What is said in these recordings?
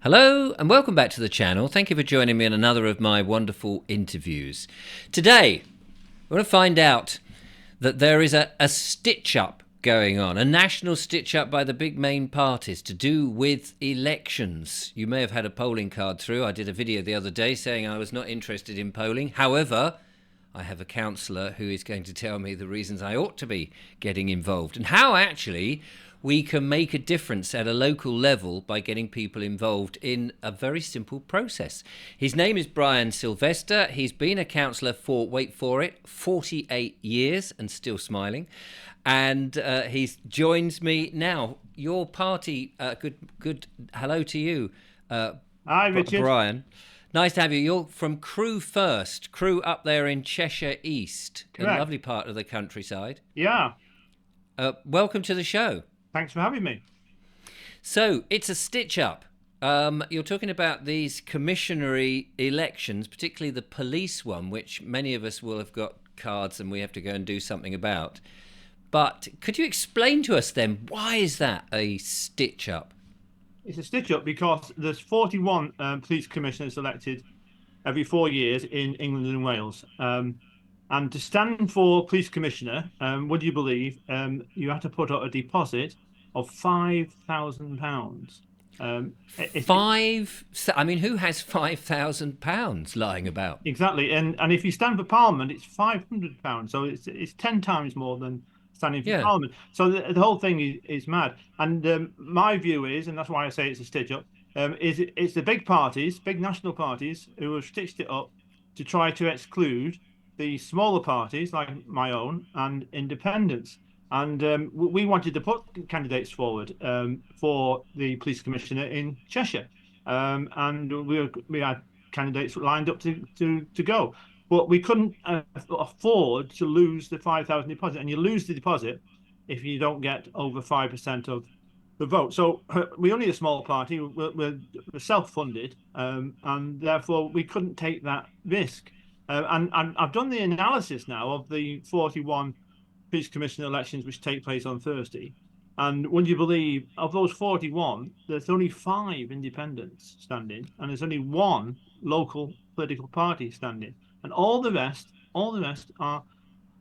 Hello and welcome back to the channel. Thank you for joining me in another of my wonderful interviews. Today, we're going to find out that there is a stitch-up going on, a national stitch-up by the big main parties to do with elections. You may have had a polling card through. I did a video the other day saying I was not interested in polling. However, I have a councillor who is going to tell me the reasons I ought to be getting involved and how actually we can make a difference at a local level by getting people involved in a very simple process. His name is Brian Silvester. He's been a councillor for, wait for it, 48 years and still smiling. And he joins me now. Your party, good hello to you, Hi, Richard. Brian. Nice to have you. You're from Crewe First, Crewe up there in Cheshire East, Correct. a lovely part of the countryside. Yeah, Welcome to the show. thanks for having me. So it's a stitch-up. You're talking about these commissionary elections, particularly the police one, which many of us will have got cards and we have to go and do something about. But could you explain to us then, why is that a stitch-up? It's a stitch-up because there's 41 police commissioners elected every 4 years in England and Wales. And to stand for police commissioner, would you believe, you have to put out a deposit of £5,000. I mean, who has £5,000 lying about? Exactly, and if you stand for Parliament, it's £500. So it's 10 times more than standing for Parliament. So the whole thing is mad. And my view is, and that's why I say it's a stitch-up, is it's the big parties, big national parties, who have stitched it up to try to exclude the smaller parties like my own and independents. And we wanted to put candidates forward for the police commissioner in Cheshire, and we had candidates lined up to go, but we couldn't afford to lose the 5,000 deposit. And you lose the deposit if you don't get over 5% of the vote. So we're only a small party. We're self-funded, and therefore we couldn't take that risk. And I've done the analysis now of the 41 police commissioner elections which take place on Thursday, and would you believe, of those 41, there's only 5 independents standing, and there's only 1 local political party standing, and all the rest are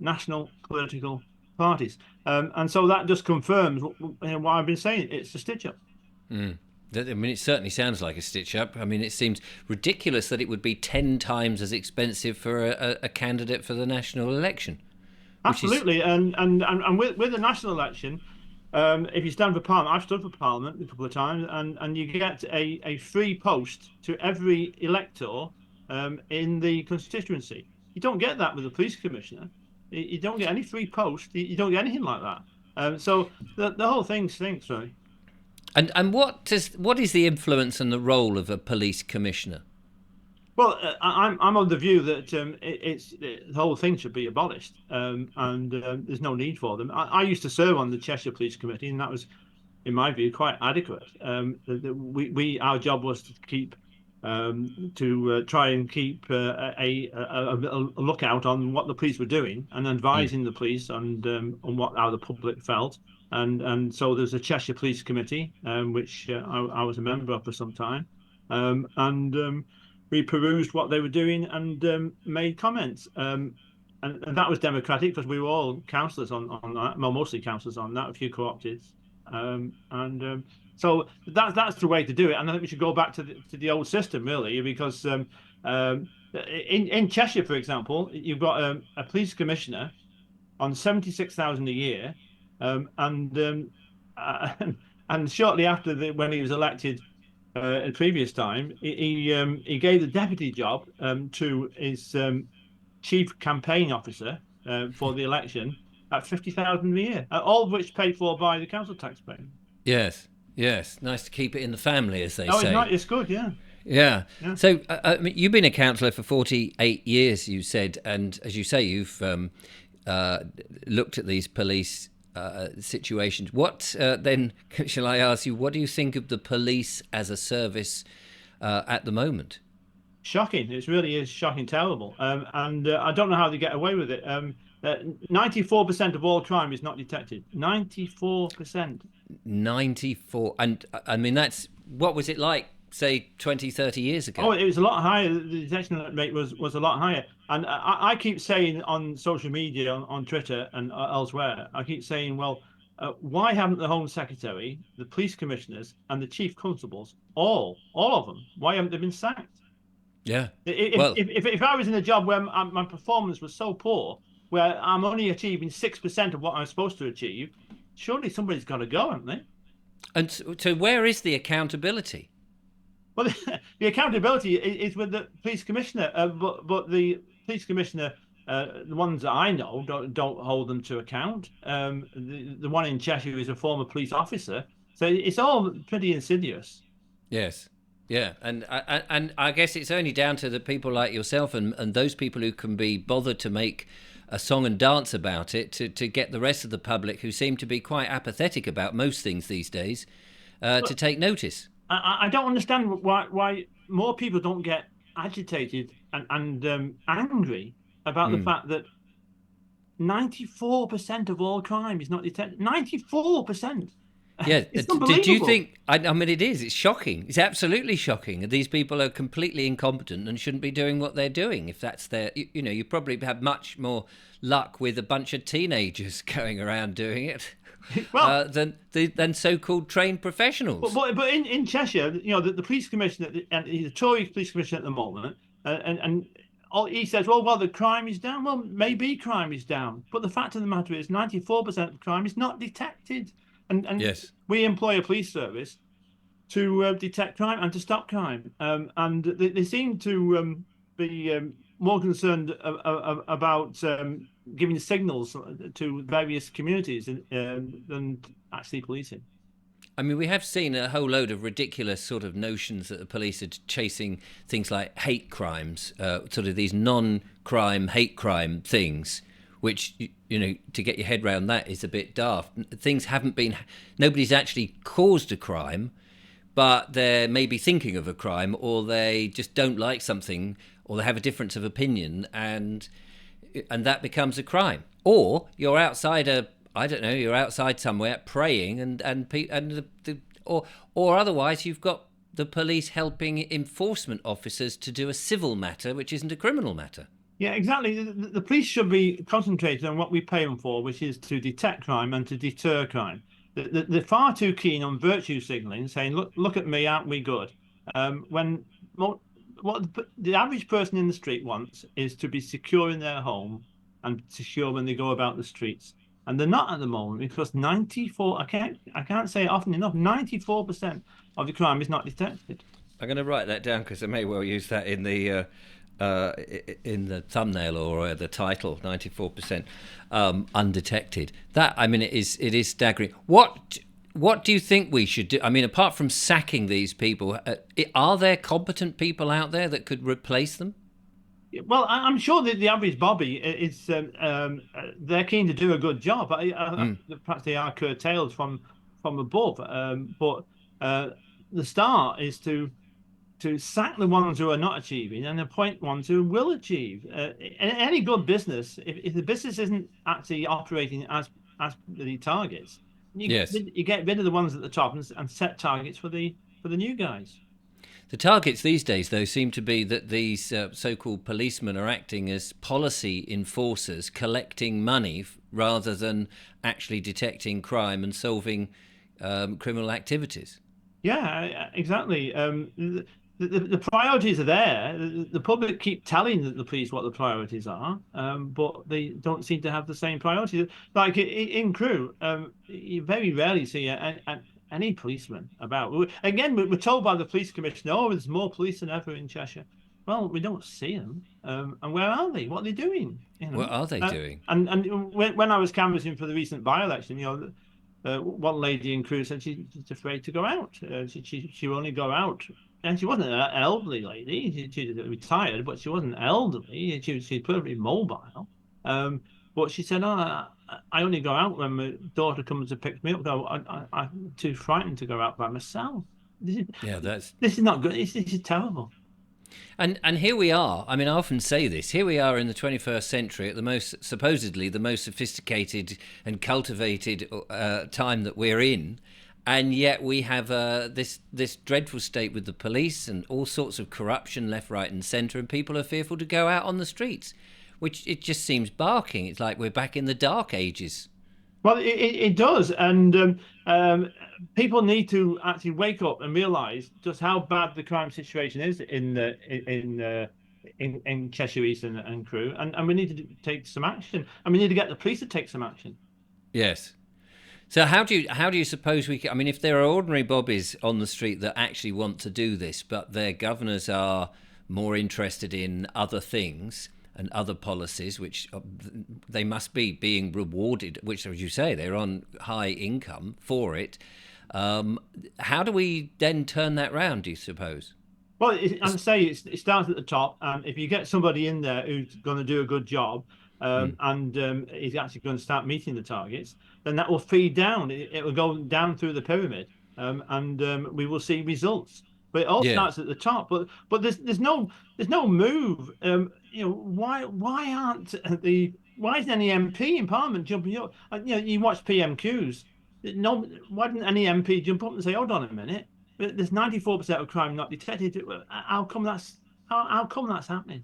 national political parties. And so that just confirms what I've been saying. It's a stitch-up. I mean, it certainly sounds like a stitch-up. I mean, it seems ridiculous that it would be 10 times as expensive for a candidate for the national election. Absolutely, and with the national election, if you stand for Parliament, I've stood for Parliament a couple of times, and you get a free post to every elector in the constituency. You don't get that with a police commissioner. You don't get any free post. You don't get anything like that. So the whole thing stinks, really. And what is the influence and the role of a police commissioner? Well, I'm of the view that the whole thing should be abolished, and there's no need for them. I used to serve on the Cheshire Police Committee, and that was, in my view, quite adequate. Our job was to keep try and keep a lookout on what the police were doing and advising the police on how the public felt. And so there's a Cheshire Police Committee, which I was a member of for some time, and we perused what they were doing and made comments. And that was democratic because we were all councillors on that, well, mostly councillors on that, a few co-opted. So that's the way to do it. And I think we should go back to the old system, really, because in Cheshire, for example, you've got a police commissioner on 76,000 a year, and shortly after when he was elected, the previous time, he gave the deputy job to his chief campaign officer for the election at 50,000 a year, all of which paid for by the council taxpayer. Yes, nice to keep it in the family, as they say. It's good, yeah. Yeah. So I mean, you've been a councillor for 48 years, you said, and as you say, you've looked at these police situations. What then, shall I ask you, what do you think of the police as a service at the moment? Shocking. It really is shocking, terrible. And I don't know how they get away with it. 94% of all crime is not detected. 94%. 94. And I mean, what was it like say, 20, 30 years ago. Oh, it was a lot higher. The detection rate was a lot higher. And I keep saying on social media, on Twitter and elsewhere, I keep saying, well, why haven't the Home Secretary, the police commissioners, and the chief constables, all of them, why haven't they been sacked? Yeah. If I was in a job where my performance was so poor, where I'm only achieving 6% of what I'm supposed to achieve, surely somebody's got to go, haven't they? And so where is the accountability? Well, the accountability is with the police commissioner, but the police commissioner, the ones that I know, don't hold them to account. The one in Cheshire is a former police officer, so it's all pretty insidious. Yes. Yeah, and I guess it's only down to the people like yourself and those people who can be bothered to make a song and dance about it to get the rest of the public, who seem to be quite apathetic about most things these days, to take notice. I don't understand why more people don't get agitated and angry about the fact that 94% of all crime is not detected. 94%. Yeah. It's Did you think? I mean, it is. It's shocking. It's absolutely shocking. These people are completely incompetent and shouldn't be doing what they're doing. If that's their, you probably have much more luck with a bunch of teenagers going around doing it. Well, than so-called trained professionals. But in Cheshire, the police commissioner, and he's a Tory police commissioner at the moment, and all he says, well, the crime is down. Well, maybe crime is down, but the fact of the matter is, 94% of crime is not detected, and yes, we employ a police service to detect crime and to stop crime, and they seem to be more concerned about giving signals to various communities than actually policing. I mean, we have seen a whole load of ridiculous sort of notions that the police are chasing things like hate crimes, sort of these non-crime, hate crime things, which, to get your head around that is a bit daft. Things haven't been, nobody's actually caused a crime, but they're maybe thinking of a crime, or they just don't like something, or they have a difference of opinion, and that becomes a crime. Or you're outside you're outside somewhere praying, or otherwise you've got the police helping enforcement officers to do a civil matter, which isn't a criminal matter. Yeah, exactly. The police should be concentrated on what we pay them for, which is to detect crime and to deter crime. They're far too keen on virtue signalling, saying, look at me, aren't we good? When what the average person in the street wants is to be secure in their home and secure when they go about the streets. And they're not at the moment, because 94, I can't say it often enough, 94% of the crime is not detected. I'm going to write that down, because I may well use that in the thumbnail or the title. 94% undetected. That, I mean, it is staggering. What do you think we should do? I mean, apart from sacking these people, are there competent people out there that could replace them? Well, I'm sure that the average Bobby is they're keen to do a good job. Perhaps they are curtailed from above. But the start is to sack the ones who are not achieving and appoint ones who will achieve. In any good business, if the business isn't actually operating as the targets, you get rid of the ones at the top and set targets for the new guys. The targets these days, though, seem to be that these so-called policemen are acting as policy enforcers, collecting money rather than actually detecting crime and solving criminal activities. Yeah, exactly. The priorities are there. The public keep telling the police what the priorities are, but they don't seem to have the same priorities. Like in Crewe, you very rarely see any policeman about. Again, we're told by the police commissioner, oh, there's more police than ever in Cheshire. Well, we don't see them. And where are they? What are they doing? What are they doing? And when I was canvassing for the recent by-election, one lady in Crewe said she's afraid to go out. She will only go out. And she wasn't an elderly lady. She's retired, but she wasn't elderly. She's perfectly mobile. But she said, "Oh, I only go out when my daughter comes to pick me up. I'm too frightened to go out by myself." This is not good. This is terrible. And here we are. I mean, I often say this. Here we are in the 21st century, at supposedly the most sophisticated and cultivated time that we're in, And yet we have this dreadful state with the police and all sorts of corruption left, right, and centre, and people are fearful to go out on the streets, which it just seems barking. It's like we're back in the dark ages. Well, it does, and people need to actually wake up and realise just how bad the crime situation is in Cheshire East and Crewe, and we need to take some action, and we need to get the police to take some action. Yes. So how do you suppose we can, I mean, if there are ordinary bobbies on the street that actually want to do this, but their governors are more interested in other things and other policies, which they must be being rewarded, which, as you say, they're on high income for it. How do we then turn that round, do you suppose? Well, I'd say it starts at the top, and if you get somebody in there who's going to do a good job, and is actually going to start meeting the targets, then that will feed down. It will go down through the pyramid, and we will see results. But it all starts at the top. But there's no move. Why isn't any MP in Parliament jumping up? You watch PMQs. No, why didn't any MP jump up and say, "Hold on a minute, there's 94% of crime not detected. How come that's happening?"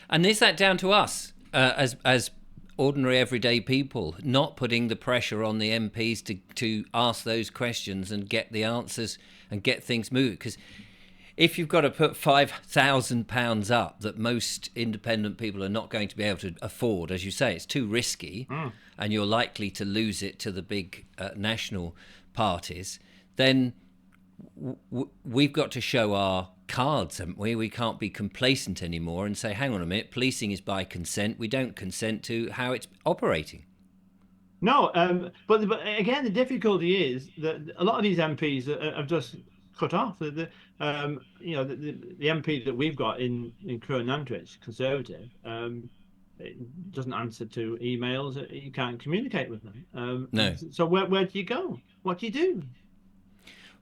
And is that down to us as ordinary everyday people not putting the pressure on the MPs to ask those questions and get the answers and get things moving? Because if you've got to put £5,000 up that most independent people are not going to be able to afford, as you say, it's too risky, and you're likely to lose it to the big national parties, then we've got to show our cards, haven't we? We can't be complacent anymore and say, hang on a minute, policing is by consent. We don't consent to how it's operating. No, but again, the difficulty is that a lot of these MPs have just cut off. The MP that we've got in Crewe and Nantwich, Conservative, it doesn't answer to emails. You can't communicate with them. No. So where do you go? What do you do?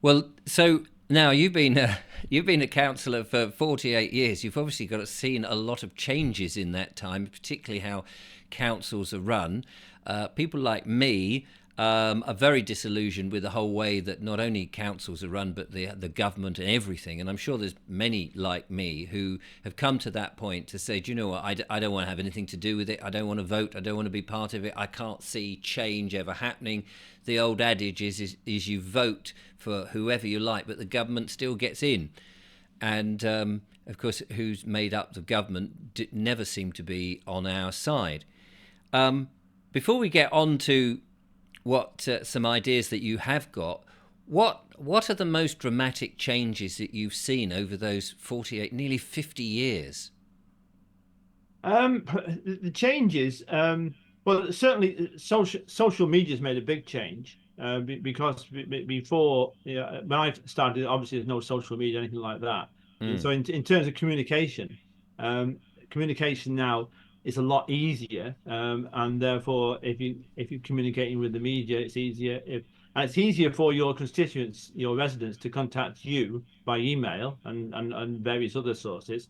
Well, so now you've been a councillor for 48 years. You've obviously seen a lot of changes in that time, particularly how councils are run. People like me are very disillusioned with the whole way that not only councils are run, but the government and everything. And I'm sure there's many like me who have come to that point to say, do you know what, I don't want to have anything to do with it. I don't want to vote. I don't want to be part of it. I can't see change ever happening. The old adage is you vote for whoever you like, but the government still gets in. And, of course, who's made up the government never seem to be on our side. Before we get on to what some ideas that you have got, what are the most dramatic changes that you've seen over those 48, nearly 50 years? The changes, well, certainly social media's made a big change, because before, when I started, obviously there's no social media, anything like that. So in terms of communication, communication now is a lot easier, and therefore, if you're communicating with the media, it's easier. And it's easier for your constituents, your residents, to contact you by email and various other sources.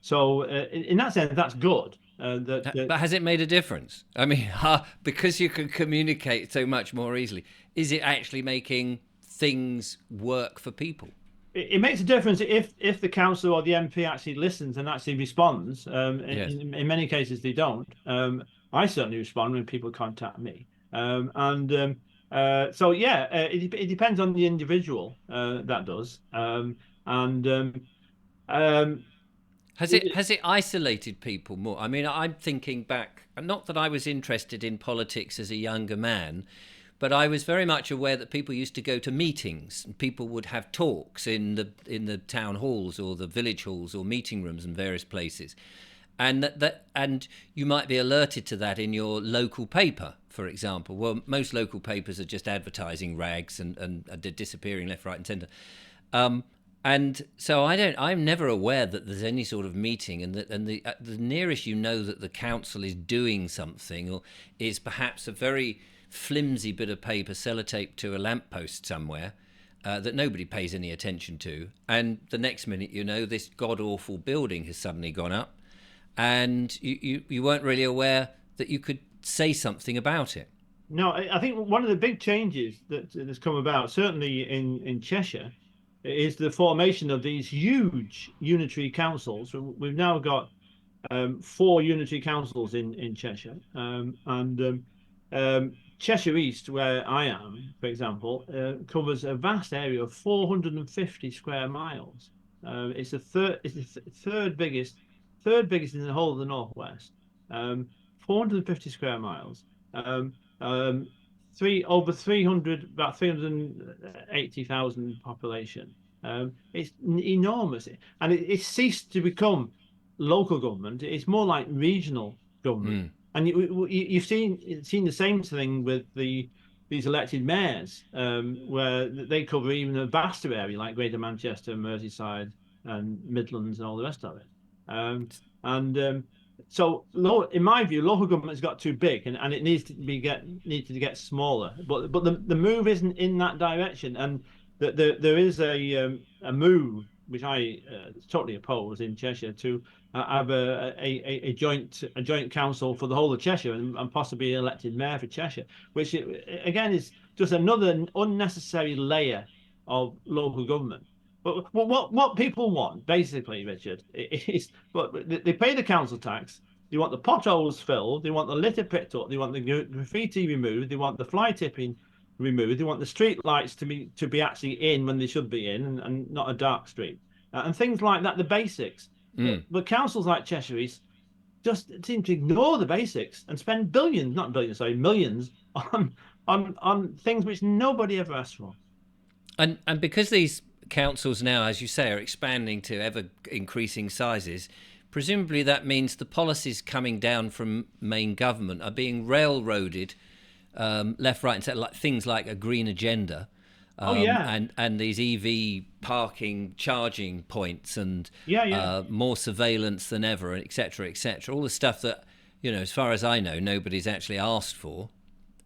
So in that sense, that's good. But has it made a difference? I mean, because you can communicate so much more easily, is it actually making things work for people? It makes a difference if the councillor or the MP actually listens and actually responds. Yes. In many cases, they don't. I certainly respond when people contact me. It depends on the individual, that does. Has it isolated people more? I mean, I'm thinking back, not that I was interested in politics as a younger man, but I was very much aware that people used to go to meetings and people would have talks in the town halls or the village halls or meeting rooms and various places. And and you might be alerted to that in your local paper, for example. Well, most local papers are just advertising rags and are disappearing left, right, and centre. And so I'm never aware that there's any sort of meeting, and the nearest you know that the council is doing something or is perhaps a very flimsy bit of paper sellotaped to a lamppost somewhere that nobody pays any attention to, and the next minute you know this god-awful building has suddenly gone up, and you weren't really aware that you could say something about it. No, I think one of the big changes that has come about, certainly in Cheshire, is the formation of these huge unitary councils. We've now got four unitary councils in Cheshire, Cheshire East, where I am, for example, covers a vast area of 450 square miles. It's the third biggest in the whole of the Northwest. 450 square miles. Um, um, three over 300, about 380,000 population. It's enormous, and it's ceased to become local government. It's more like regional government. Mm. And you've seen the same thing with these elected mayors, where they cover even a vaster area like Greater Manchester, Merseyside, and Midlands, and all the rest of it. And so, in my view, local government has got too big, and it needs to get smaller. But the move isn't in that direction, and there is a move which I totally oppose in Cheshire to have a joint council for the whole of Cheshire, and possibly an elected mayor for Cheshire, which again is just another unnecessary layer of local government. But what people want basically, Richard, is what they pay the council tax. They want the potholes filled. They want the litter picked up. They want the graffiti removed. They want the fly tipping removed. They want the street lights to be actually in when they should be in, and not a dark street, and things like that. The basics. Mm. But councils like Cheshire East just seem to ignore the basics and spend billions, not billions, sorry, millions on things which nobody ever asked for. And because these councils now, as you say, are expanding to ever increasing sizes, presumably that means the policies coming down from main government are being railroaded left, right, and centre, like things like a green agenda. And these EV parking charging points and more surveillance than ever, etc., etc. All the stuff that, as far as I know, nobody's actually asked for.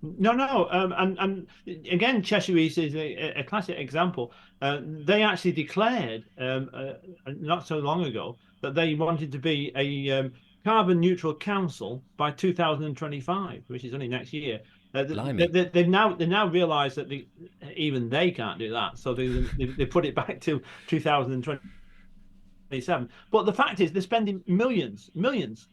No, and again, Cheshire East is a classic example. They actually declared not so long ago that they wanted to be a carbon neutral council by 2025, which is only next year. They've now realised that even they can't do that, so they put it back to 2027. But the fact is, they're spending millions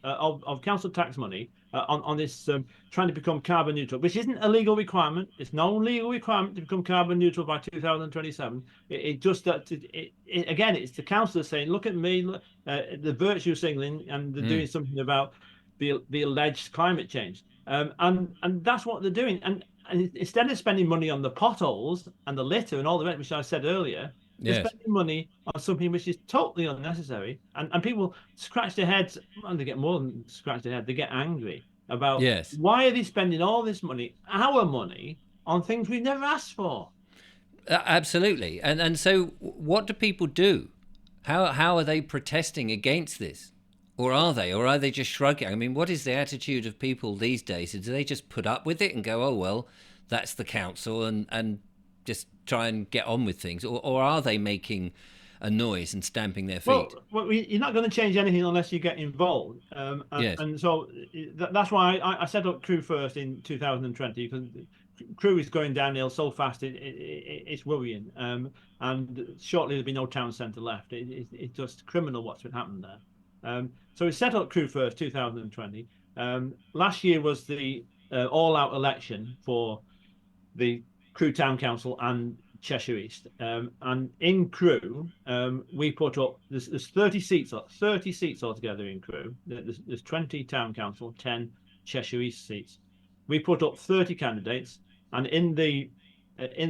of council tax money on this trying to become carbon neutral, which isn't a legal requirement. It's no legal requirement to become carbon neutral by 2027. Again, it's the councillors saying, "Look at me," the virtue signaling, and they're doing something about the alleged climate change. And that's what they're doing. And instead of spending money on the potholes and the litter and all the rest, which I said earlier, they're spending money on something which is totally unnecessary. And people scratch their heads, and they get more than scratch their head, they get angry about why are they spending all this money, our money, on things we've never asked for. Absolutely. And so what do people do? How are they protesting against this? Or are they just shrugging? I mean, what is the attitude of people these days? Do they just put up with it and go, oh, well, that's the council, and just try and get on with things? Or are they making a noise and stamping their feet? Well, you're not going to change anything unless you get involved. And so that's why I set up Crew first in 2020, because Crew is going downhill so fast, it's worrying. And shortly there'll be no town centre left. It's just criminal what's been happening there. So we set up Crew first 2020. Last year was the all-out election for the Crewe Town Council and Cheshire East. And in Crewe, we put up there's 30 seats altogether in Crewe. There's 20 Town Council, 10 Cheshire East seats. We put up 30 candidates, and in the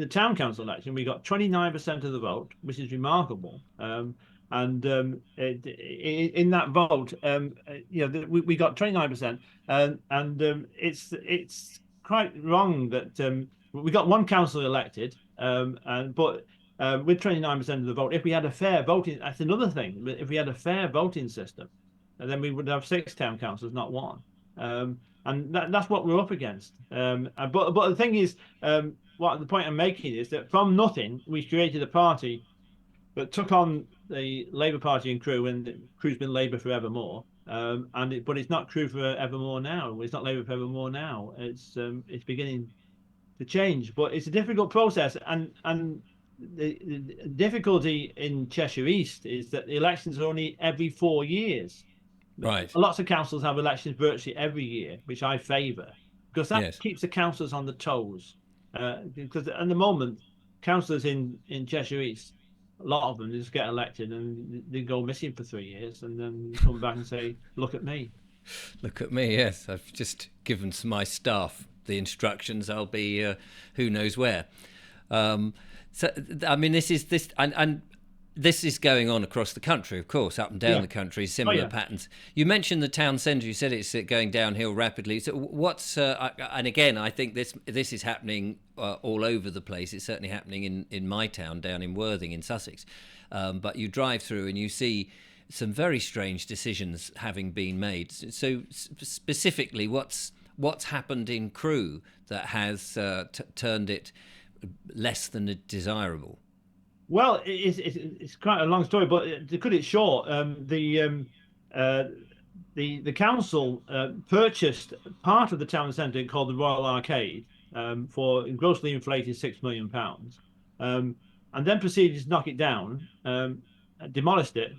Town Council election, we got 29% of the vote, which is remarkable. And in that vote, we got 29%, and it's quite wrong that we got one councillor elected, but with 29% of the vote, if we had a fair voting, that's another thing. If we had a fair voting system, then we would have 6 town councillors, not one. And that's what we're up against. But the thing is, what the point I'm making is that from nothing, we created a party that took on the Labour Party in Crewe, and Crewe's been Labour forevermore, But it's not true for evermore now. It's not Labour for evermore now. It's beginning to change, but it's a difficult process. And the difficulty in Cheshire East is that the elections are only every 4 years. Right. Lots of councils have elections virtually every year, which I favour, because that Yes. keeps the councillors on the toes. Because at the moment, councillors in Cheshire East, a lot of them just get elected and they go missing for 3 years and then come back and say, "Look at me." Look at me. Yes, I've just given my staff the instructions. I'll be who knows where. So I mean, and this is going on across the country, of course, up and down the country, similar patterns. You mentioned the town centre. You said it's going downhill rapidly. So what's and again, I think this is happening all over the place. It's certainly happening in my town down in Worthing in Sussex. But you drive through and you see some very strange decisions having been made. So specifically, what's happened in Crewe that has turned it less than desirable? Well, it's quite a long story, but to cut it short, the council purchased part of the town centre called the Royal Arcade for grossly inflated £6 million, and then proceeded to knock it down, demolished it.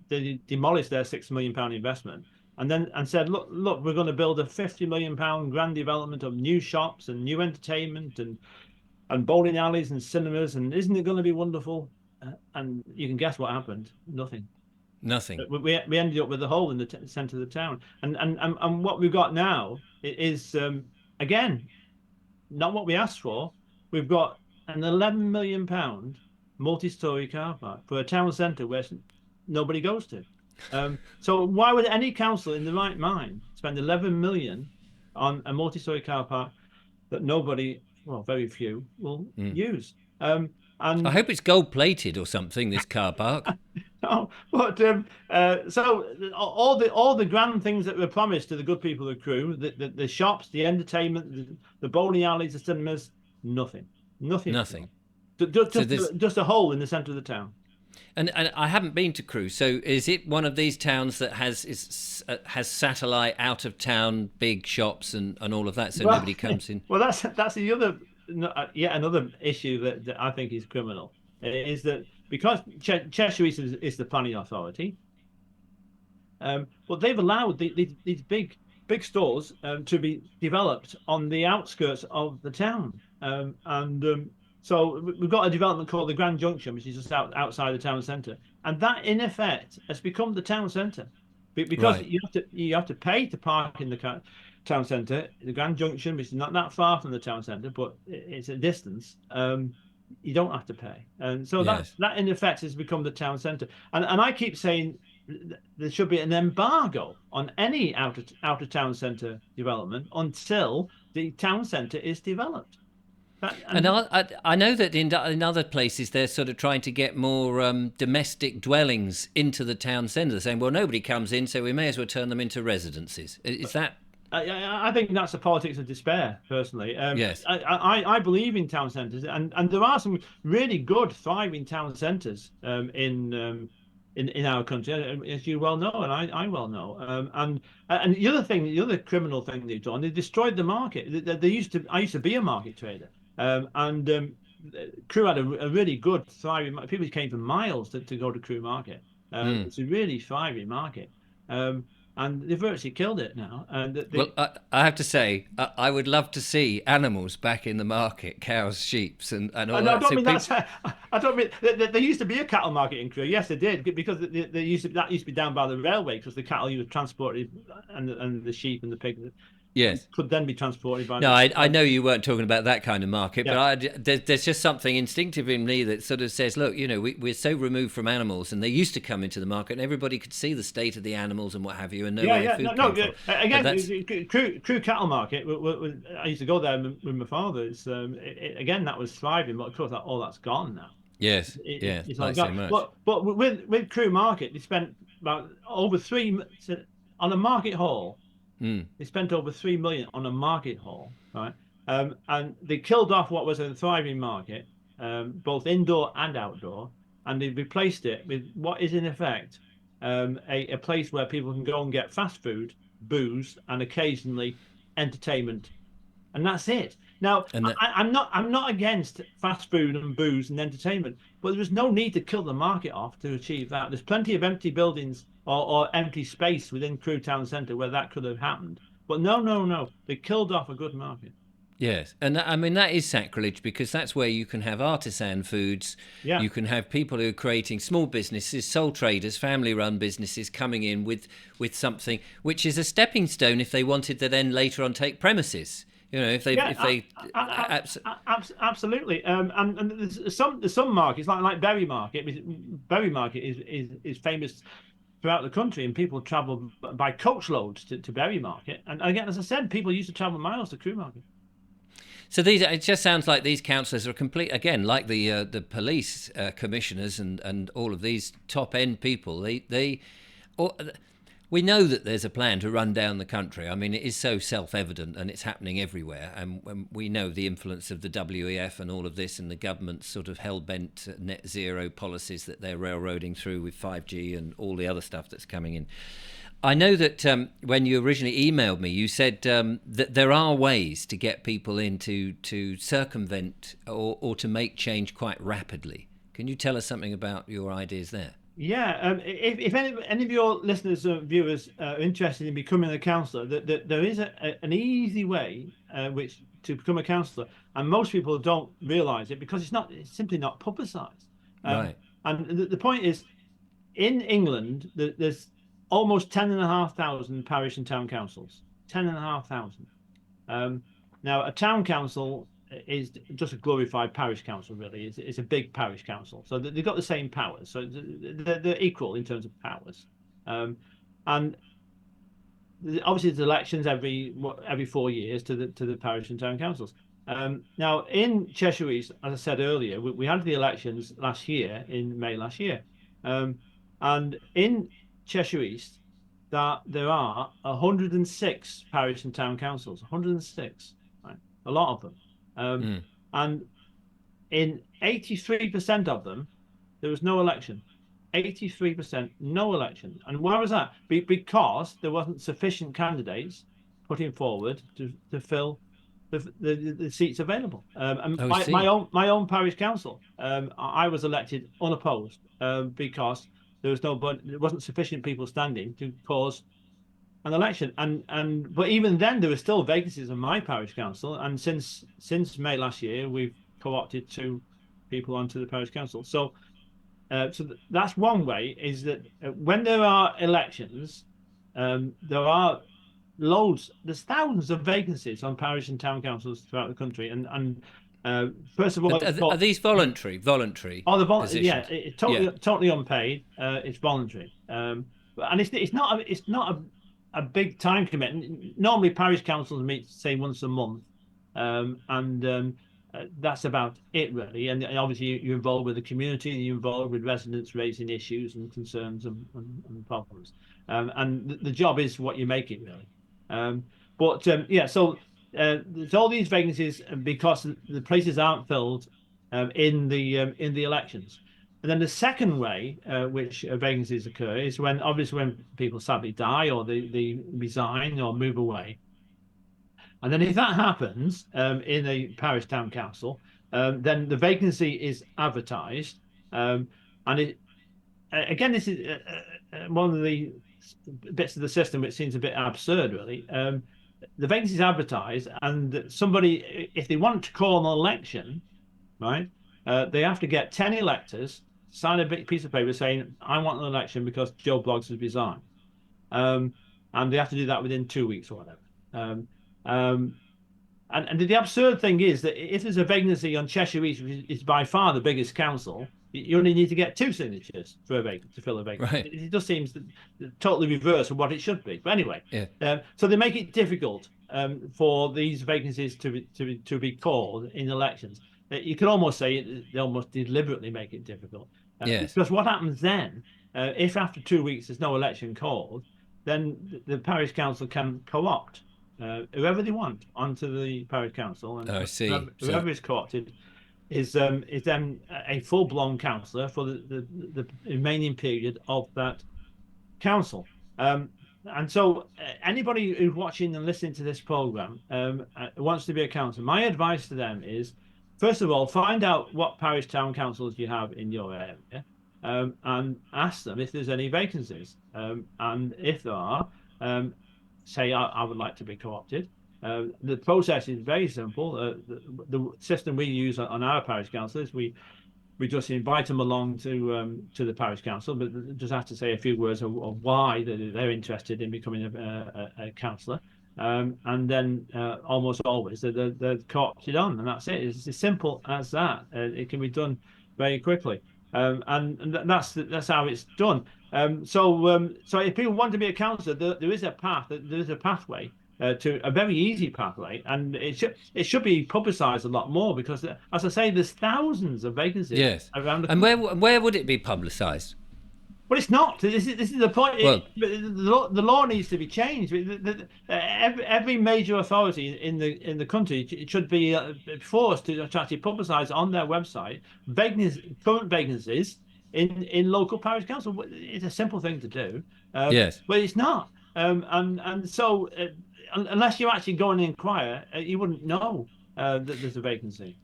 They demolished their £6 million investment, and said, look, we're going to build a £50 million grand development of new shops and new entertainment and bowling alleys and cinemas, and isn't it going to be wonderful? And you can guess what happened. Nothing. We ended up with a hole in the centre of the town, and what we've got now is again not what we asked for. We've got an £11 million multi-story car park for a town centre where nobody goes to. So why would any council in the right mind spend 11 million on a multi-story car park that nobody, well, very few will use? And I hope it's gold plated or something, this car park. no, but so all the grand things that were promised to the good people of Crewe, the shops, the entertainment, the bowling alleys, the cinemas, nothing. Just a hole in the centre of the town. And I haven't been to Crewe, so is it one of these towns that has satellite out of town big shops and all of that, so nobody comes in? Well, that's the other yet another issue that I think is criminal, is that because Cheshire East is the planning authority, but they've allowed these big stores to be developed on the outskirts of the town, so we've got a development called the Grand Junction, which is just outside the town centre, and that in effect has become the town centre, because you have to pay to park in the town centre. The Grand Junction, which is not that far from the town centre, but it's a distance. You don't have to pay, and so that in effect has become the town centre. And I keep saying there should be an embargo on any outer town centre development until the town centre is developed. And I know that in other places they're sort of trying to get more domestic dwellings into the town centre, saying, well, nobody comes in, so we may as well turn them into residences. Is that? I think that's the politics of despair, personally. Yes. I believe in town centres, and there are some really good, thriving town centres in our country, as you well know, and I well know. And the other criminal thing they've done, they destroyed the market. I used to be a market trader. Crewe had a really good, thriving. People came for miles to go to Crewe Market. It's a really thriving market, and they've virtually killed it now. Well, I have to say, I would love to see animals back in the market, cows, sheep, and all that. I don't mean there used to be a cattle market in Crewe. Yes, they did, because that used to be down by the railway, because the cattle were transported, and the sheep and the pigs. Yes, could then be transported by. No, I know you weren't talking about that kind of market, but there's just something instinctive in me that sort of says, look, we're so removed from animals, and they used to come into the market, and everybody could see the state of the animals and what have you, and know where food came from. Again, Crewe Cattle Market. I used to go there with my father. Again, that was thriving, but of course, all that's gone now. Yes, it's all gone. But with Crewe Market, they spent about over on a market hall. They spent over 3 million on a market hall, right? And they killed off what was a thriving market, both indoor and outdoor, and they replaced it with what is in effect a place where people can go and get fast food, booze, and occasionally entertainment, and that's it. Now, And that, I'm not against fast food and booze and entertainment, but there's no need to kill the market off to achieve that. There's plenty of empty buildings or empty space within Crewe Town Centre where that could have happened. But no, they killed off a good market. yes, and I mean that is sacrilege, because that's where you can have artisan foods. Yeah. You can have people who are creating small businesses, sole traders, family-run businesses coming in with something which is a stepping stone if they wanted to then later on take premises. You know, if they absolutely. And there's some markets like Berry Market. Berry Market is famous throughout the country, and people travel by coach loads to Berry Market. And again, as I said, people used to travel miles to Crewe Market. So it just sounds like these councillors are complete, again, like the police commissioners and all of these top end people. We know that there's a plan to run down the country. I mean, it is so self-evident, and it's happening everywhere. And we know the influence of the WEF and all of this, and the government's sort of hell-bent net zero policies that they're railroading through with 5G and all the other stuff that's coming in. I know that when you originally emailed me, you said that there are ways to get people in to circumvent or to make change quite rapidly. Can you tell us something about your ideas there? Yeah, if any of your listeners or viewers are interested in becoming a councillor, that there is an easy way which to become a councillor, and most people don't realise it because it's simply not publicised. Right. And the point is, in England, there's almost 10,500 parish and town councils. 10,500. Now, a town council is just a glorified parish council, really. It's a big parish council, so they've got the same powers, so they're equal in terms of powers. And obviously there's elections every 4 years to the parish and town councils. Now in Cheshire East, as I said earlier, we had the elections last year in May last year, and in Cheshire East that there are 106 parish and town councils. 106, right? A lot of them. And in 83% of them, there was no election. 83%, no election. And why was that? Because there wasn't sufficient candidates putting forward to fill the seats available. And my own parish council, I was elected unopposed because there wasn't sufficient people standing to cause an election, but even then there were still vacancies in my parish council, and since May last year we've co-opted 2 people onto the parish council. So that's one way, is that when there are elections, there are there's thousands of vacancies on parish and town councils throughout the country, and first of all, are these voluntary? Oh, positions? Yeah, it's totally unpaid. It's voluntary, and it's not a big time commitment. Normally, parish councils meet, say, once a month, and that's about it, really. And obviously, you're involved with the community, you're involved with residents raising issues and concerns and problems. And the job is what you make it, really. So there's all these vacancies because the places aren't filled in the elections. And then the second way which vacancies occur is when people sadly die or they resign or move away. And then if that happens in a parish town council, then the vacancy is advertised. And this is one of the bits of the system which seems a bit absurd, really. The vacancy is advertised, and somebody, if they want to call an election, right, they have to get 10 electors, sign a big piece of paper saying, I want an election because Joe Bloggs has resigned. And they have to do that within 2 weeks or whatever. And the absurd thing is that if there's a vacancy on Cheshire East, which is by far the biggest council, you only need to get 2 signatures to fill a vacancy. Right. It just seems totally reverse of what it should be. But anyway, so they make it difficult for these vacancies to be called in elections. You can almost say they almost deliberately make it difficult. Because what happens then, if after 2 weeks there's no election called, then the parish council can co-opt whoever they want onto the parish council, and whoever is co-opted is then a full-blown councillor for the remaining period of that council. And so anybody who's watching and listening to this program wants to be a councillor. My advice to them is, first of all, find out what parish town councils you have in your area, and ask them if there's any vacancies. And if there are, say, I would like to be co-opted. The process is very simple. The system we use on our parish council is we just invite them along to the parish council, but just have to say a few words of why they're interested in becoming a councillor, and then almost always they're co-opted on, and that's it. It's as simple as that. It can be done very quickly, and that's how it's done. So if people want to be a councillor, there is a path. There is a pathway. To a very easy pathway, and it should be publicised a lot more, because, as I say, there's thousands of vacancies around the country. And where would it be publicised? Well, it's not. This is the point. Well, the law needs to be changed. Every major authority in the country, it should be forced to actually publicise on their website current vacancies in local parish council. It's a simple thing to do. Yes, but it's not. And so unless you actually go and inquire, you wouldn't know that there's a vacancy.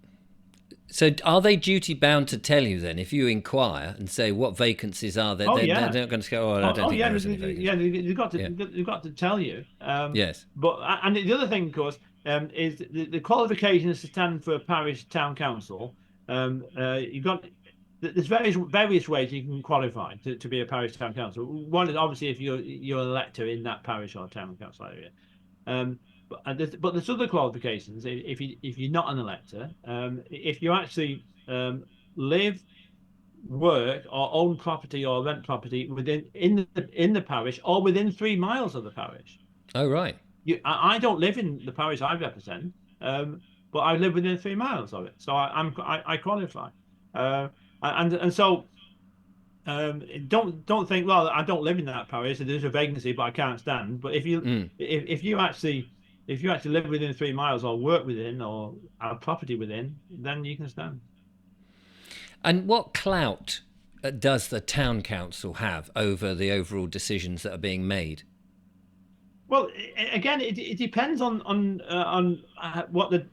So are they duty bound to tell you then, if you inquire and say what vacancies are there? They're not going to go, I don't think there is any vacancies. Yeah, they've got to tell you. Yes. But and the other thing, of course, is the qualifications to stand for a parish town council. There's various ways you can qualify to be a parish town council. One is obviously if you're an elector in that parish or town council area. But there's other qualifications if you're not an elector. If you actually live, work, or own property or rent property in the parish or within 3 miles of the parish. Oh, right. I don't live in the parish I represent, but I live within 3 miles of it, so I qualify. And so don't think, well, I don't live in that parish, so there's a vacancy, but I can't stand. But if you actually live within 3 miles or work within or have property within, then you can stand. And what clout does the town council have over the overall decisions that are being made? Well, again, it depends on what the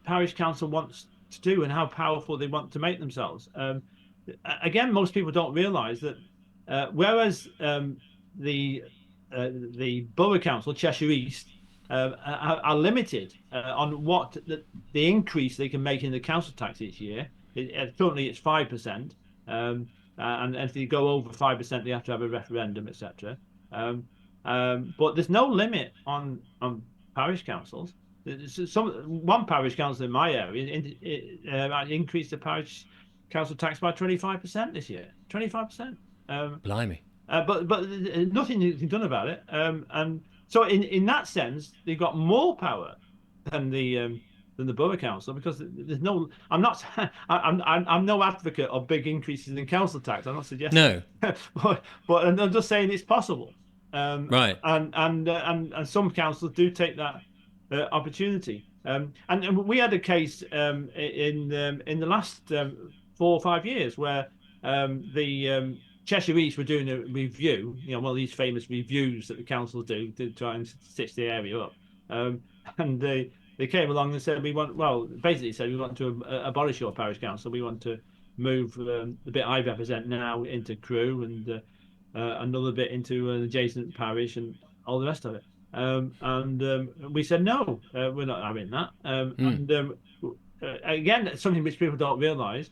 parish council wants to do and how powerful they want to make themselves. Again, most people don't realise that whereas the borough council, Cheshire East, are limited on what the increase they can make in the council tax each year. Currently, it's 5%, and if they go over 5%, they have to have a referendum, etc. But there's no limit on parish councils. One parish council in my area increased the parish council tax by 25% this year. 25%. Blimey. But nothing has been done about it. And so in that sense, they've got more power than the borough council, because there's no. I'm no advocate of big increases in council tax. I'm not suggesting. No. but I'm just saying it's possible. Right. And some councils do take that opportunity. And we had a case in the last 4 or 5 years where the Cheshire East were doing a review, one of these famous reviews that the council do to try and stitch the area up. And they came along and said, we want to abolish your parish council. We want to move the bit I represent now into Crewe, and another bit into an adjacent parish, and all the rest of it. And we said, no, we're not having that. And again, something which people don't realise,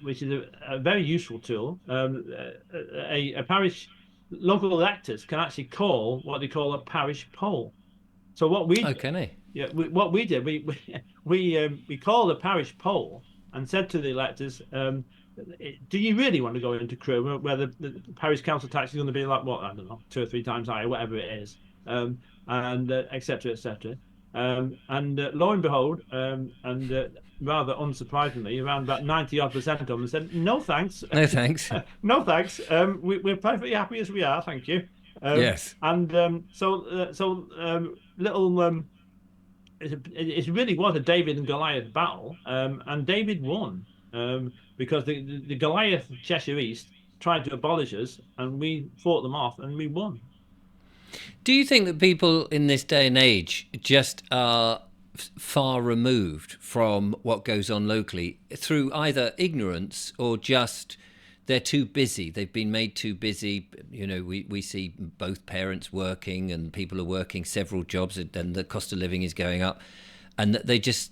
which is a very useful tool. A parish, local electors can actually call what they call a parish poll. So what we what we did, we called a parish poll and said to the electors, do you really want to go into Crewe, where the parish council tax is going to be like, what, I don't know, 2 or 3 times higher, whatever it is, and etc. etc. And lo and behold, and rather unsurprisingly, around about 90% of them said, no thanks. No thanks. No thanks. We're perfectly happy as we are, thank you. Yes. And it really was a David and Goliath battle, and David won, because the Goliath Cheshire East tried to abolish us, and we fought them off, and we won. Do you think that people in this day and age just are far removed from what goes on locally through either ignorance or just they're too busy? They've been made too busy. You know, we see both parents working and people are working several jobs and the cost of living is going up, and that they just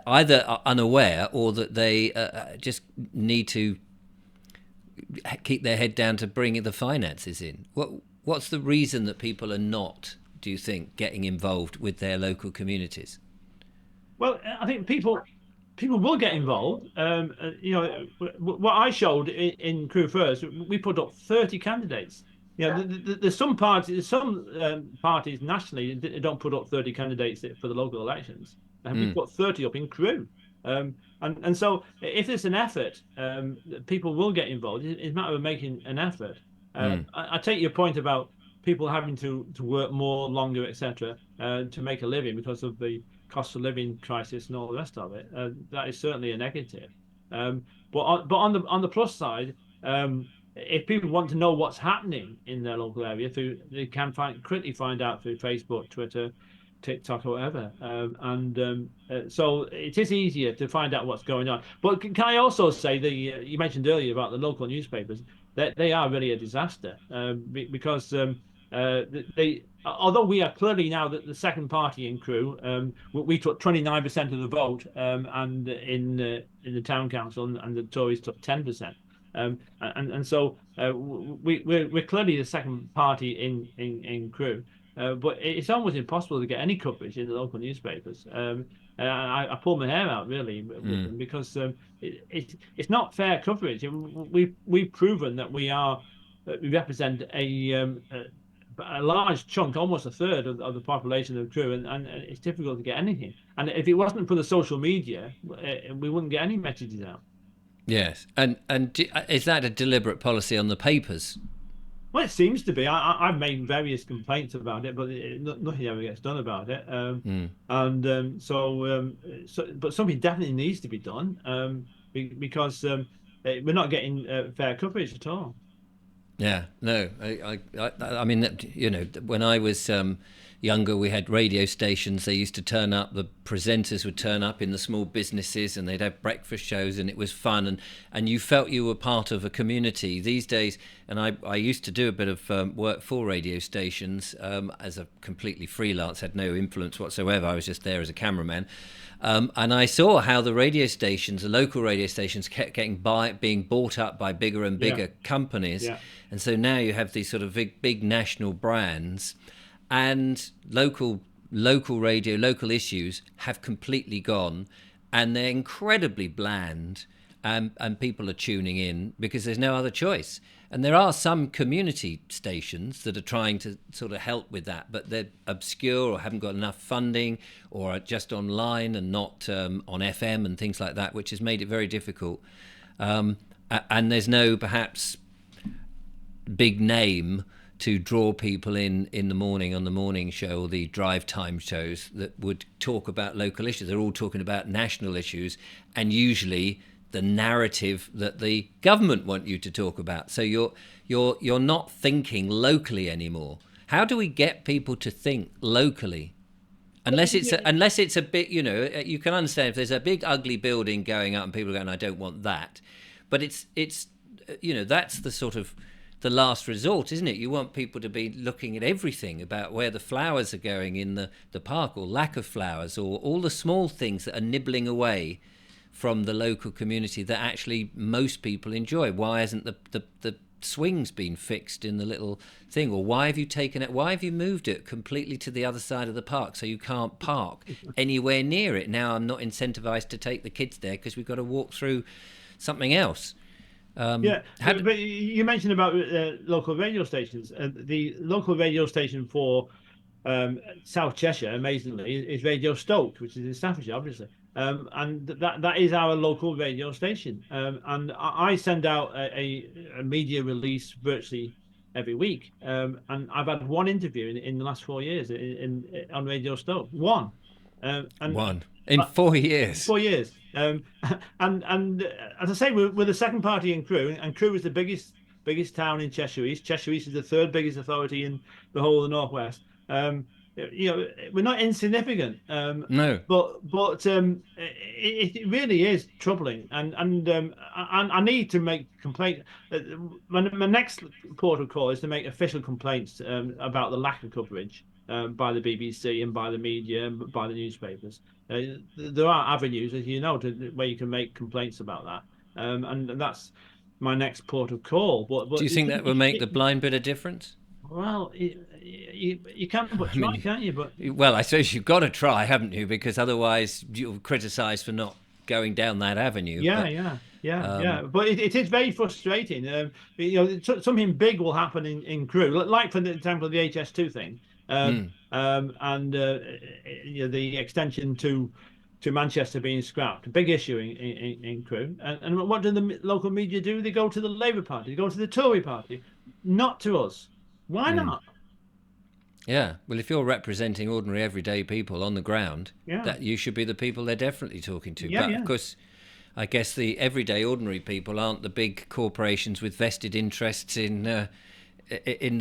either are unaware or that they just need to keep their head down to bring the finances in. What's the reason that people are not, do you think, getting involved with their local communities? Well, I think people will get involved. What I showed in Crew First, we put up 30 candidates. There's some parties, parties nationally don't put up 30 candidates for the local elections, and we put 30 up in Crew. And so if there's an effort, people will get involved. It's a matter of making an effort. I take your point about people having to work more, longer, etc., to make a living because of the cost of living crisis and all the rest of it. That is certainly a negative. But on the plus side, if people want to know what's happening in their local area, they can quickly find out through Facebook, Twitter, TikTok, or whatever. So it is easier to find out what's going on. But can I also say you mentioned earlier about the local newspapers, that they are really a disaster because although we are clearly now the second party in Crewe, we took 29% of the vote, and in the town council, and the Tories took 10%. And so we're clearly the second party in Crewe. But it's almost impossible to get any coverage in the local newspapers. I pull my hair out really because it's not fair coverage. We've proven that we represent a large chunk, almost a third of the population of Crewe, and it's difficult to get anything. And if it wasn't for the social media, we wouldn't get any messages out. Yes, and is that a deliberate policy on the papers? Well, it seems to be. I've made various complaints about it, but nothing ever gets done about it. But something definitely needs to be done because we're not getting fair coverage at all. Yeah, no, I mean, when I was younger, we had radio stations. They used to turn up. The presenters would turn up in the small businesses, and they'd have breakfast shows, and it was fun, and you felt you were part of a community. These days, and I used to do a bit of work for radio stations as a completely freelance, had no influence whatsoever. I was just there as a cameraman. And I saw how the local radio stations kept being bought up by bigger and bigger companies. Yeah. And so now you have these sort of big national brands, and local radio, local issues have completely gone, and they're incredibly bland, and people are tuning in because there's no other choice. And there are some community stations that are trying to sort of help with that, but they're obscure or haven't got enough funding, or are just online and not on FM and things like that, which has made it very difficult. And there's no perhaps big name to draw people in the morning on the morning show or the drive time shows that would talk about local issues. They're all talking about national issues, and usually the narrative that the government want you to talk about. So you're not thinking locally anymore. How do we get people to think locally? Unless it's a bit, you can understand if there's a big ugly building going up and people are going, I don't want that. But it's that's the sort of the last resort, isn't it? You want people to be looking at everything about where the flowers are going in the park, or lack of flowers, or all the small things that are nibbling away from the local community that actually most people enjoy. Why hasn't the swings been fixed in the little thing? Or why have you moved it completely to the other side of the park so you can't park anywhere near it? Now I'm not incentivized to take the kids there because we've got to walk through something else. But you mentioned about local radio stations. The local radio station for South Cheshire, amazingly, is Radio Stoke, which is in Staffordshire, obviously. And that is our local radio station. And I send out a media release virtually every week. And I've had one interview in the last 4 years on Radio Stoke. One. One. In 4 years. 4 years. And as I say, we're the second party in Crewe, and Crewe is the biggest biggest town in Cheshire East. Cheshire East is the third biggest authority in the whole of the Northwest. We're not insignificant, No. it really is troubling, and I need to make complaint. My next port of call is to make official complaints about the lack of coverage by the BBC and by the media and by the newspapers. There are avenues, as you know, where you can make complaints about that, and that's my next port of call. Do you think that will make the blind bit of difference? Well, you can't but try, can't you? But well, I suppose you've got to try, haven't you? Because otherwise you'll criticise for not going down that avenue. Yeah. But it is very frustrating. Something big will happen in Crewe, like for example the HS2 thing, and the extension to Manchester being scrapped, a big issue in Crewe. And what do the local media do? They go to the Labour Party, they go to the Tory Party, not to us. Why not? Yeah, well, if you're representing ordinary, everyday people on the ground, yeah, that you should be the people they're definitely talking to. Yeah, but yeah. Of course, I guess the everyday, ordinary people aren't the big corporations with vested interests in the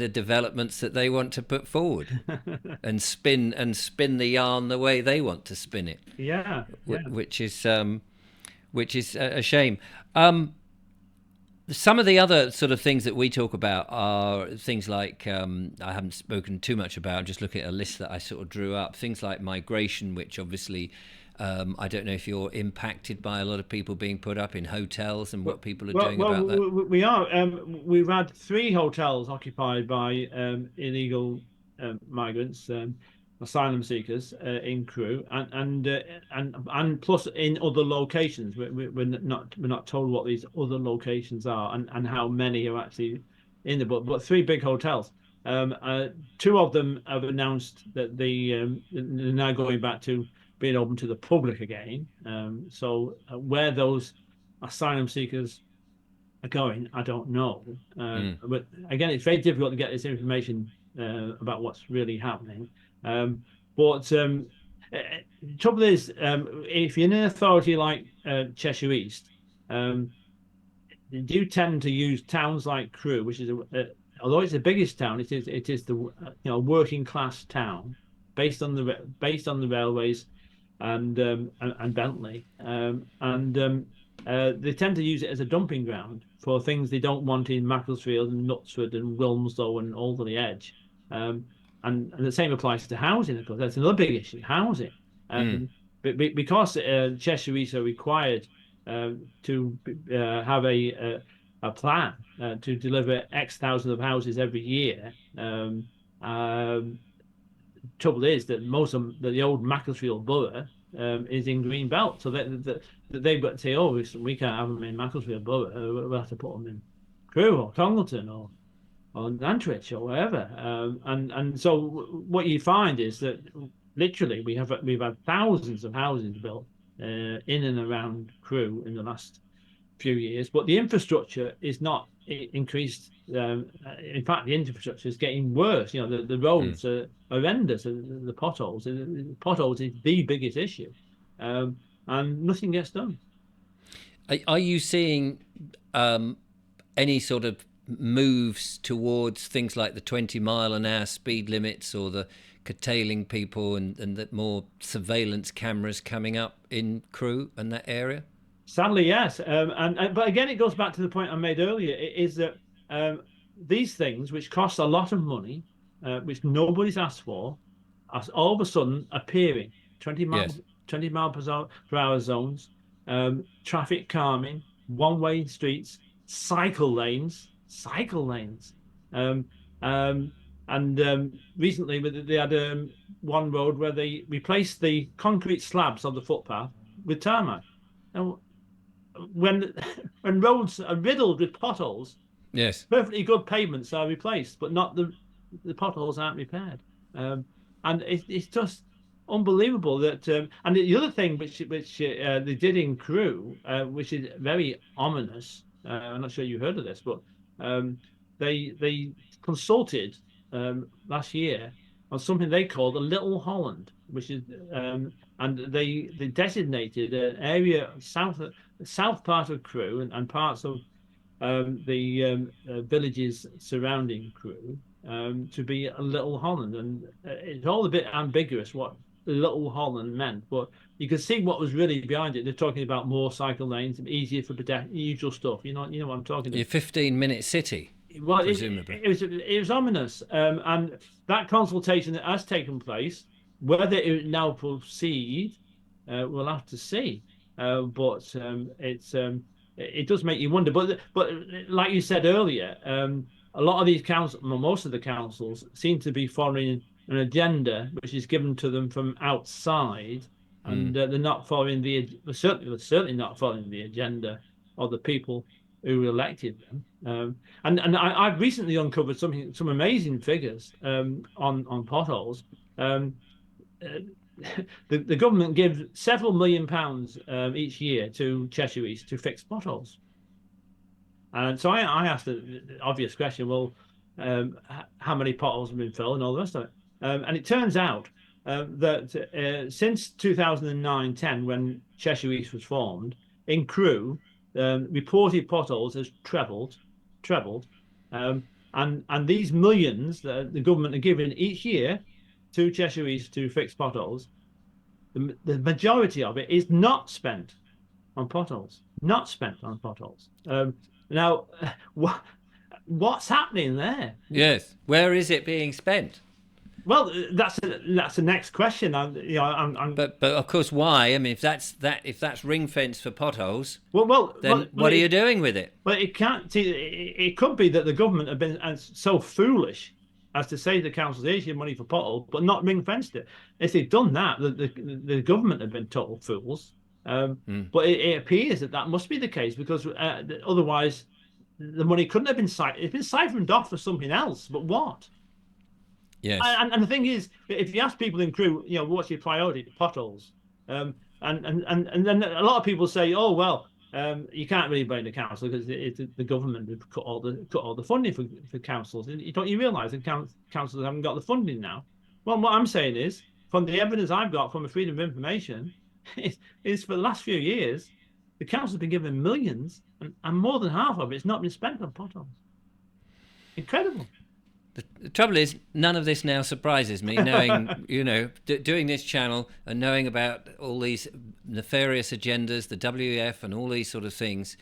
developments that they want to put forward, and spin the yarn the way they want to spin it. Yeah. Which is a shame. Some of the other sort of things that we talk about are things like, I haven't spoken too much about, just looking at a list that I sort of drew up, things like migration, which obviously, I don't know if you're impacted by a lot of people being put up in hotels and what people are doing about that. We are. We've had 3 hotels occupied by illegal migrants, asylum seekers in Crewe, and plus in other locations. We're not told what these other locations are and how many are actually in there. But 3 big hotels. 2 of them have announced that they're now going back to being open to the public again. So where those asylum seekers are going, I don't know. But again, it's very difficult to get this information about what's really happening. The trouble is, if you're in an authority like Cheshire East, they do tend to use towns like Crewe, which is although it's the biggest town, it is the working class town based on the railways and Bentley, they tend to use it as a dumping ground for things they don't want in Macclesfield and Knutsford and Wilmslow and Alderley Edge. And the same applies to housing, of course. That's another big issue, housing. But because Cheshire East are required to have a plan to deliver X thousand of houses every year, trouble is that most of the old Macclesfield borough is in Green Belt, so they've got to say, oh, we can't have them in Macclesfield borough. We'll have to put them in Crewe or Congleton or Nantwich or wherever, and so what you find is that literally we've had thousands of houses built in and around Crewe in the last few years, but the infrastructure is not increased. In fact, the infrastructure is getting worse. The roads are horrendous. The potholes is the biggest issue, and nothing gets done. Are you seeing any sort of moves towards things like the 20-mile-an-hour speed limits or the curtailing people and the more surveillance cameras coming up in Crewe and that area? Sadly, yes. But again, it goes back to the point I made earlier, is that these things, which cost a lot of money, which nobody's asked for, are all of a sudden appearing. 20 mile per hour zones, traffic calming, one-way streets, cycle lanes. Recently they had one road where they replaced the concrete slabs of the footpath with tarmac. Now, when roads are riddled with potholes, yes, perfectly good pavements are replaced, but not the potholes aren't repaired. And it's just unbelievable that. And the other thing which they did in Crewe, which is very ominous. I'm not sure you heard of this, but they consulted last year on something they called a Little Holland, which is and they designated an area south part of Crewe and parts of the villages surrounding Crewe to be a little Holland, and it's all a bit ambiguous what little Holland meant, but you can see what was really behind it. They're talking about more cycle lanes, easier for pedestrians, usual stuff. You know what I'm talking about. Your 15-minute city, Well, presumably. it was ominous, and that consultation that has taken place, whether it now proceed, we'll have to see. But it does make you wonder. But like you said earlier, a lot of these councils, most of the councils, seem to be following an agenda which is given to them from outside, and they're not following certainly not following the agenda of the people who elected them. I've recently uncovered some amazing figures on potholes. The government gives several £1 million each year to Cheshire East to fix potholes. And so I asked the obvious question, well, how many potholes have been filled and all the rest of it? And it turns out that since 2009-10, when Cheshire East was formed, in Crewe, reported potholes has trebled. And these millions that the government are giving each year to Cheshire East to fix potholes, the majority of it is not spent on potholes. Not spent on potholes. Now, what's happening there? Yes. Where is it being spent? Well, that's the next question. But of course, why? I mean, if that's ring fence for potholes, then what are you doing with it? Well, it can't. It could be that the government have been so foolish as to say to the councils, here's your money for potholes, but not ring fenced it. If they'd done that, the government have been total fools. But it appears that must be the case, because otherwise the money couldn't have been siphoned. It's been siphoned off for something else. But what? Yes. And the thing is, if you ask people in Crewe, what's your priority? Potholes. And then a lot of people say, oh well, you can't really blame the council because the government have cut all the funding for councils. Don't you realise that councils haven't got the funding now? Well, what I'm saying is, from the evidence I've got from the Freedom of Information, is for the last few years, the council has been given millions, and more than half of it's not been spent on potholes. Incredible. The trouble is, none of this now surprises me, knowing, doing this channel and knowing about all these nefarious agendas, the WEF and all these sort of things.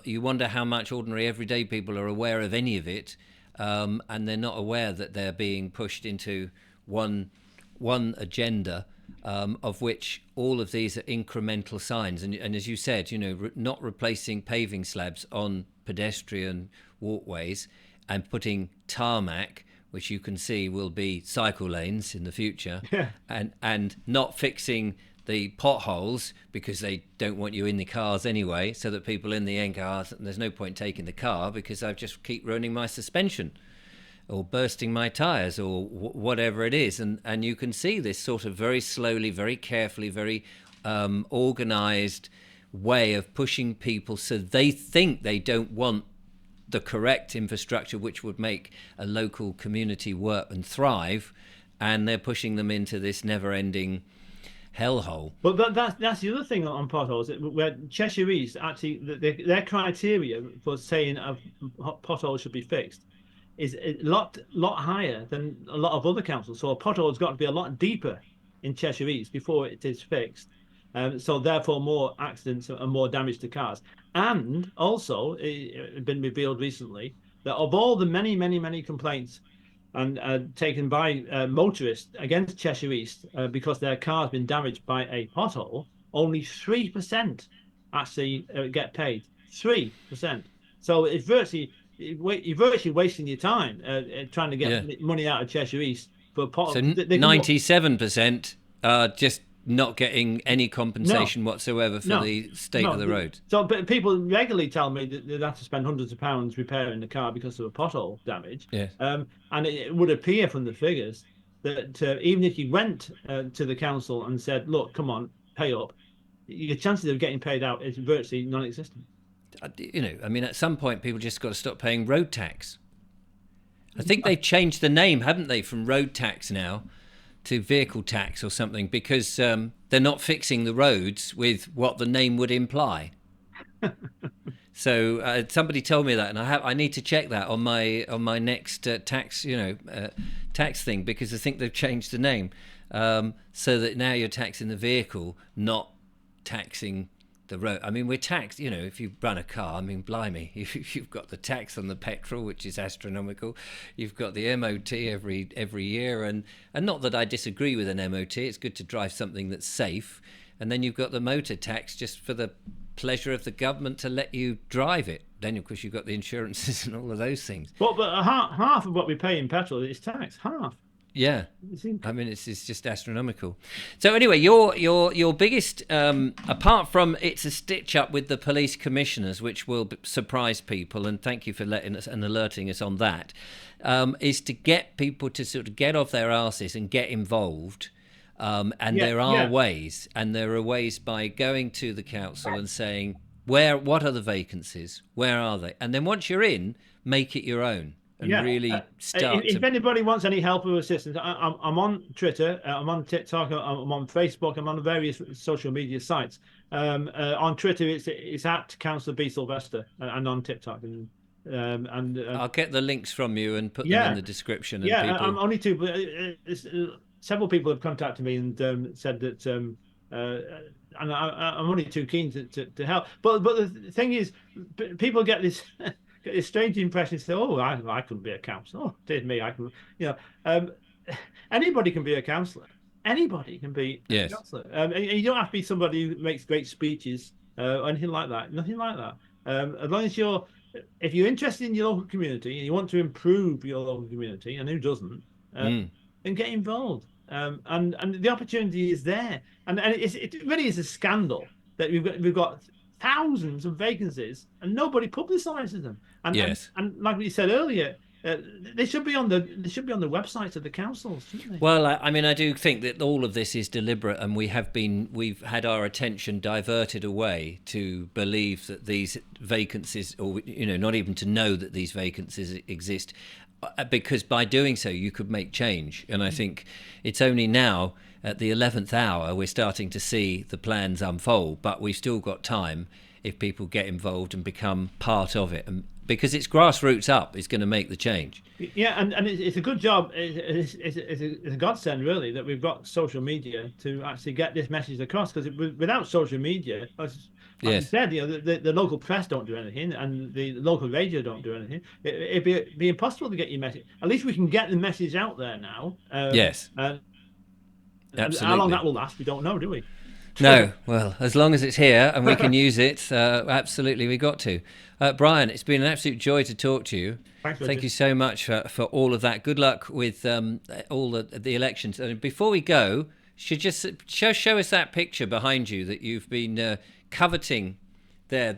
You wonder how much ordinary everyday people are aware of any of it, and they're not aware that they're being pushed into one agenda, of which all of these are incremental signs. And as you said, not replacing paving slabs on pedestrian walkways and putting tarmac, which you can see will be cycle lanes in the future, and not fixing the potholes because they don't want you in the cars anyway, so that people in the end go, there's no point taking the car because I just keep ruining my suspension or bursting my tyres or whatever it is. And you can see this sort of very slowly, very carefully, very organised way of pushing people so they think they don't want the correct infrastructure which would make a local community work and thrive, and they're pushing them into this never-ending hellhole. But that's the other thing on potholes, where Cheshire East actually their criteria for saying potholes should be fixed is a lot higher than a lot of other councils. So a pothole's got to be a lot deeper in Cheshire East before it is fixed. So therefore more accidents and more damage to cars. And also, it had been revealed recently that of all the many complaints and taken by motorists against Cheshire East because their car has been damaged by a pothole, only 3% actually get paid. 3%. So it's you're virtually wasting your time trying to get money out of Cheshire East for potholes. So 97% are just not getting any compensation whatsoever for the state of the road. So, but people regularly tell me that they'd have to spend hundreds of pounds repairing the car because of a pothole damage. Yes. And it would appear from the figures that even if you went to the council and said, look, come on, pay up, your chances of getting paid out is virtually non-existent. I mean, at some point, people just got to stop paying road tax. I think they've changed the name, haven't they, from road tax now to vehicle tax or something, because they're not fixing the roads with what the name would imply. So somebody told me that, and I need to check that on my next tax tax thing, because I think they've changed the name, so that now you're taxing the vehicle, not taxing the road. I mean, we're taxed, if you run a car, I mean, blimey, you've got the tax on the petrol, which is astronomical. You've got the MOT every year, and not that I disagree with an MOT. It's good to drive something that's safe. And then you've got the motor tax, just for the pleasure of the government to let you drive it. Then, of course, you've got the insurances and all of those things. But half of what we pay in petrol is tax. Half. Yeah, I mean, it's just astronomical. So anyway, your biggest, apart from it's a stitch up with the police commissioners, which will surprise people, and thank you for letting us and alerting us on that, is to get people to sort of get off their arses and get involved. There are ways, and there are ways by going to the council and saying, what are the vacancies? Where are they? And then once you're in, make it your own. And really start. If anybody wants any help or assistance, I'm on Twitter, I'm on TikTok, I'm on Facebook, I'm on various social media sites. On Twitter, it's at Councillor B Silvester, and on TikTok. And I'll get the links from you and put them in the description. And I'm only two, but several people have contacted me and said that, and I'm only too keen to help. But the thing is, people get this. Get this strange impression. Say, "Oh, I couldn't be a councillor. Oh, dear me, I can." Anybody can be a councillor. Anybody can be a councillor. And you don't have to be somebody who makes great speeches or anything like that. Nothing like that. As long as if you're interested in your local community and you want to improve your local community, and who doesn't, then get involved. And the opportunity is there. And it really is a scandal that we've got thousands of vacancies and nobody publicises them. And like we said earlier, they should be on the websites of the councils, shouldn't they? Well, I mean, I do think that all of this is deliberate, and we've had our attention diverted away to believe that these vacancies, or not even to know that these vacancies exist, because by doing so you could make change. And I think it's only now at the 11th hour we're starting to see the plans unfold, but we've still got time if people get involved and become part of it, and because it's grassroots up, it's going to make the change. Yeah, and it's a good job. It's a godsend, really, that we've got social media to actually get this message across, because without social media, like you said, the local press don't do anything, and the local radio don't do anything. It'd be impossible to get your message. At least we can get the message out there now. Absolutely. How long that will last, we don't know, do we? No, well, as long as it's here and we can use it, absolutely, we got to. Brian, it's been an absolute joy to talk to you. Thanks, Thank you so much for all of that. Good luck with all the elections. And before we go, should just show us that picture behind you that you've been coveting there.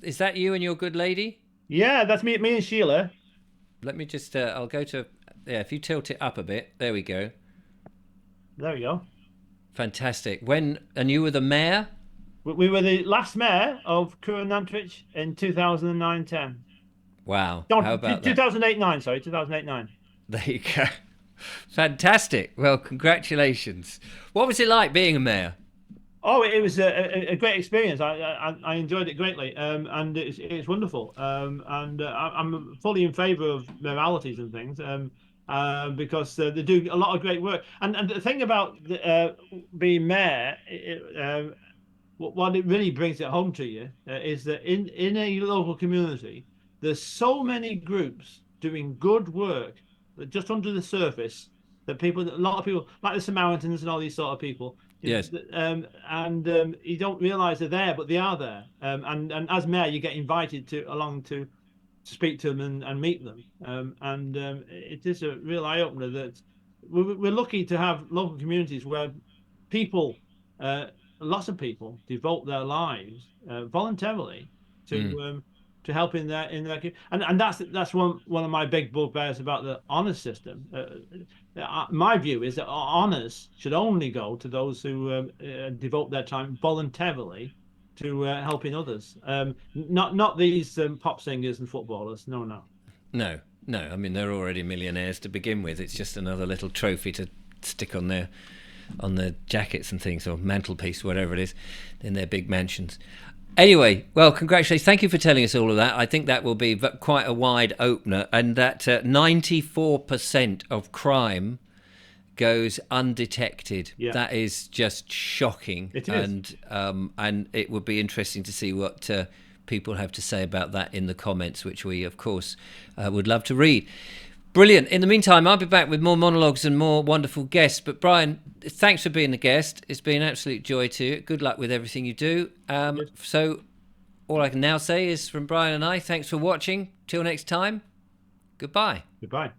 Is that you and your good lady? Yeah, that's me and Sheila. Let me just, I'll go to, if you tilt it up a bit, there we go. There we go. Fantastic. And you were the mayor? We were the last mayor of Curran Nantwich in 2009-10. Wow. No, how about 2008-9, sorry, 2008-9. There you go. Fantastic. Well, congratulations. What was it like being a mayor? Oh, it was a great experience. I enjoyed it greatly, and it's wonderful. And I'm fully in favour of mayoralties and things, because they do a lot of great work. And the thing about being mayor, what it really brings it home to you is that in a local community, there's so many groups doing good work that just under the surface, that a lot of people, like the Samaritans and all these sort of people, yes, you don't realise they're there, but they are there. And as mayor, you get invited along to speak to them and meet them. It is a real eye opener that we're lucky to have local communities where people, lots of people, devote their lives voluntarily to help in their and that's one of my big bugbears about the honours system. My view is that honours should only go to those who devote their time voluntarily to helping others, not these pop singers and footballers. No. I mean, they're already millionaires to begin with. It's just another little trophy to stick on their jackets and things, or mantelpiece, whatever it is, in their big mansions. Anyway, well, congratulations. Thank you for telling us all of that. I think that will be quite a wide opener, and that 94% of crime goes undetected. Yeah. That is just shocking. It is. And it would be interesting to see what people have to say about that in the comments, which we, of course, would love to read. Brilliant. In the meantime, I'll be back with more monologues and more wonderful guests. But Brian, thanks for being a guest. It's been an absolute joy to you. Good luck with everything you do. So all I can now say is from Brian and I, thanks for watching. Till next time, goodbye. Goodbye.